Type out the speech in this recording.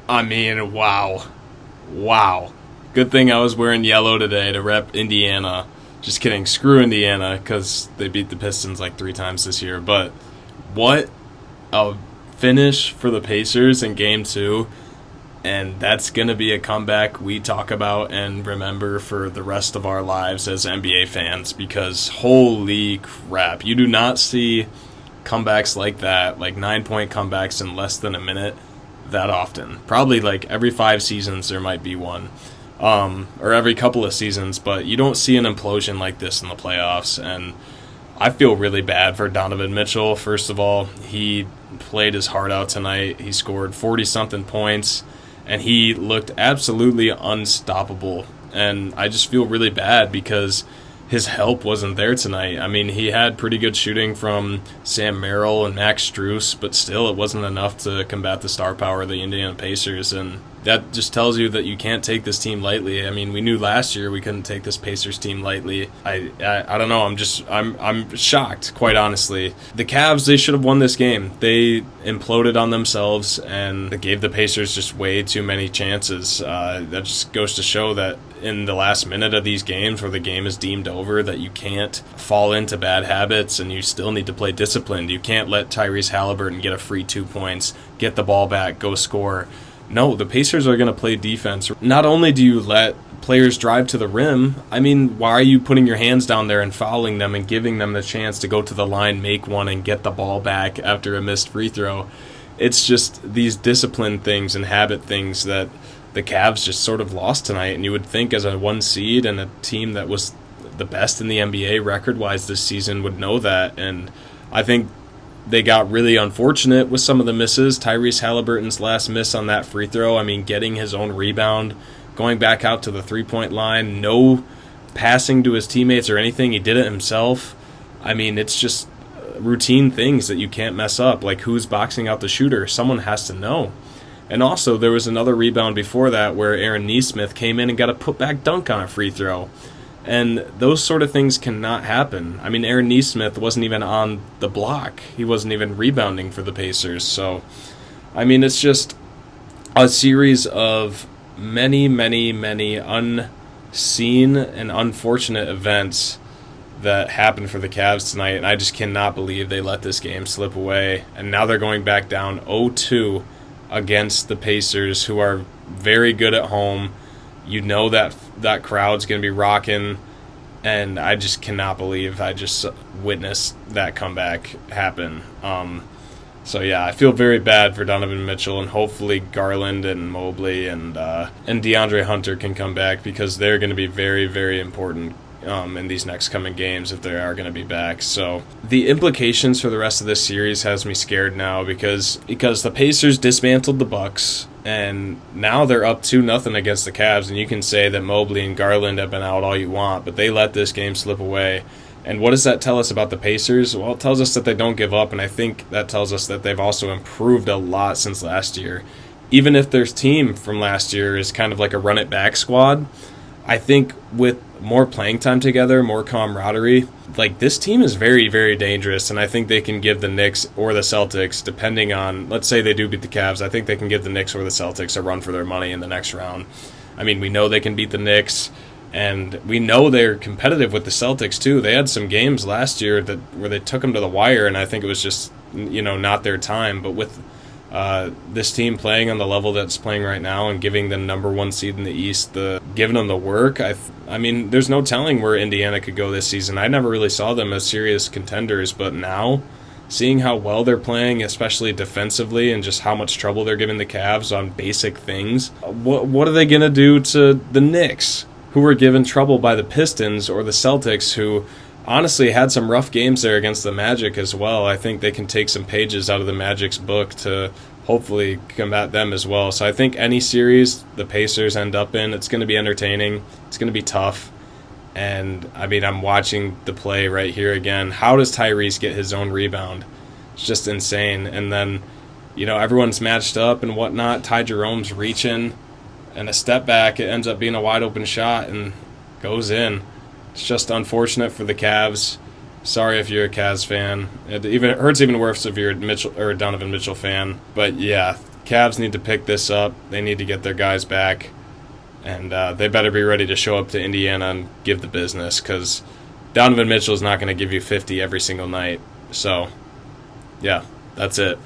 I mean, wow. Wow. Good thing I was wearing yellow today to rep Indiana. Just kidding. Screw Indiana because they beat the Pistons like 3 times this year. But what a finish for the Pacers in game two. And that's going to be a comeback we talk about and remember for the rest of our lives as NBA fans because holy crap. You do not see comebacks like that, like 9-point comebacks in less than a minute, that often. Probably like every 5 seasons there might be one, or every couple of seasons, but you don't see an implosion like this in the playoffs. And I feel really bad for Donovan Mitchell. First of all, he played his heart out tonight. He scored 40-something points, and he looked absolutely unstoppable. And I just feel really bad because his help wasn't there tonight. I mean, he had pretty good shooting from Sam Merrill and Max Strus, but still it wasn't enough to combat the star power of the Indiana Pacers, and that just tells you that you can't take this team lightly. I mean, we knew last year we couldn't take this Pacers team lightly. I don't know. I'm shocked, quite honestly. The Cavs, they should have won this game. They imploded on themselves, and they gave the Pacers just way too many chances. That just goes to show that in the last minute of these games where the game is deemed over, that you can't fall into bad habits and you still need to play disciplined. You can't let Tyrese Halliburton get a free 2 points, get the ball back, go score. No, the Pacers are going to play defense. Not only do you let players drive to the rim, I mean, why are you putting your hands down there and fouling them and giving them the chance to go to the line, make one, and get the ball back after a missed free throw? It's just these discipline things and habit things that the Cavs just sort of lost tonight. And you would think as a 1 seed and a team that was the best in the NBA record-wise this season would know that. And I think they got really unfortunate with some of the misses. Tyrese Halliburton's last miss on that free throw, I mean, getting his own rebound, going back out to the three-point line, no passing to his teammates or anything. He did it himself. I mean, it's just routine things that you can't mess up, like who's boxing out the shooter. Someone has to know. And also, there was another rebound before that where Aaron Nesmith came in and got a putback dunk on a free throw. And those sort of things cannot happen. I mean, Aaron Nesmith wasn't even on the block. He wasn't even rebounding for the Pacers. So, I mean, it's just a series of many, many, many unseen and unfortunate events that happened for the Cavs tonight. And I just cannot believe they let this game slip away. And now they're going back down 0-2 against the Pacers, who are very good at home. You know that crowd's going to be rocking, and I just cannot believe I just witnessed that comeback happen. So yeah, I feel very bad for Donovan Mitchell, and hopefully Garland and Mobley and DeAndre Hunter can come back, because they're going to be very, very important in these next coming games if they are going to be back. So the implications for the rest of this series has me scared now, because the Pacers dismantled the Bucks, and now they're up 2-0 against the Cavs, and you can say that Mobley and Garland have been out all you want, but they let this game slip away. And what does that tell us about the Pacers? Well, it tells us that they don't give up, and I think that tells us that they've also improved a lot since last year. Even if their team from last year is kind of like a run-it-back squad, I think with more playing time together, more camaraderie, like this team is very, very dangerous, and I think they can give the Knicks or the Celtics, depending on, let's say they do beat the Cavs, I think they can give the Knicks or the Celtics a run for their money in the next round. I mean, we know they can beat the Knicks, and we know they're competitive with the Celtics too. They had some games last year where they took them to the wire, and I think it was just, not their time. But with this team playing on the level that's playing right now and giving the number 1 seed in the East, giving them the work, I mean, there's no telling where Indiana could go this season. I never really saw them as serious contenders, but now, seeing how well they're playing, especially defensively, and just how much trouble they're giving the Cavs on basic things, what are they going to do to the Knicks, who were given trouble by the Pistons, or the Celtics, who honestly had some rough games there against the Magic as well? I think they can take some pages out of the Magic's book to hopefully combat them as well. So I think any series the Pacers end up in, it's going to be entertaining. It's going to be tough. And, I mean, I'm watching the play right here again. How does Tyrese get his own rebound? It's just insane. And then, everyone's matched up and whatnot. Ty Jerome's reaching, and a step back, it ends up being a wide open shot and goes in. It's just unfortunate for the Cavs. Sorry if you're a Cavs fan. It hurts even worse if you're a Donovan Mitchell fan. But yeah, Cavs need to pick this up. They need to get their guys back. And they better be ready to show up to Indiana and give the business, because Donovan Mitchell is not going to give you 50 every single night. So, yeah, that's it.